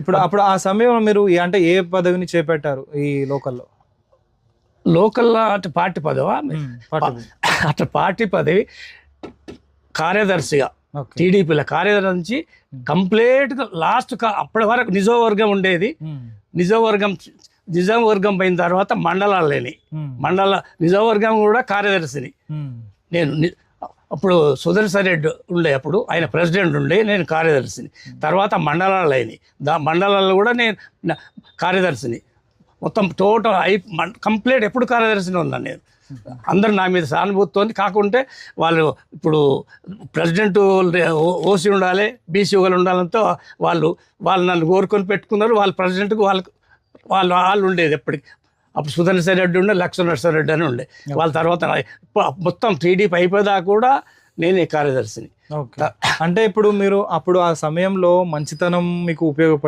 ఇప్పుడు అప్పుడు ఆ సమయంలో మీరు అంటే ఏ పదవిని చేపట్టారు ఈ లోకల్లో? లోకల్లో అటు పార్టీ పదవా అటు పార్టీ పదవి కార్యదర్శిగా టీడీపీలో కార్యదర్శి నుంచి కంప్లీట్గా లాస్ట్ అప్పటి వరకు నిజవర్గం ఉండేది. నిజవర్గం పోయిన తర్వాత మండలాలు లేని నిజవర్గం కూడా కార్యదర్శిని నేను. అప్పుడు సుదర్శన్ రెడ్డి ఉండే, అప్పుడు ఆయన ప్రెసిడెంట్ ఉండే, నేను కార్యదర్శిని. తర్వాత మండలాలు అయినాయి, మండలాల్లో కూడా నేను కార్యదర్శిని. మొత్తం టోటల్ కంప్లీట్ ఎప్పుడు కార్యదర్శిని ఉన్నాను నేను. అందరు నా మీద సానుభూతితో, కాకుంటే వాళ్ళు ఇప్పుడు ప్రెసిడెంట్ ఓసీ ఉండాలి, బీసీ వాళ్ళు ఉండాలంతో వాళ్ళు నన్ను కోరుకొని పెట్టుకున్నారు. వాళ్ళ ప్రెసిడెంట్కి వాళ్ళు ఉండేది ఎప్పటికి. అప్పుడు సుదర్శన్ రెడ్డి ఉండే, లక్ష్మణరెడ్డి అని ఉండే. వాళ్ళ తర్వాత మొత్తం టీడీపీ అయిపోయేదాకా కూడా నేనే కార్యదర్శిని. అంటే ఇప్పుడు మీరు అప్పుడు ఆ సమయంలో మంచితనం మీకు ఉపయోగపడి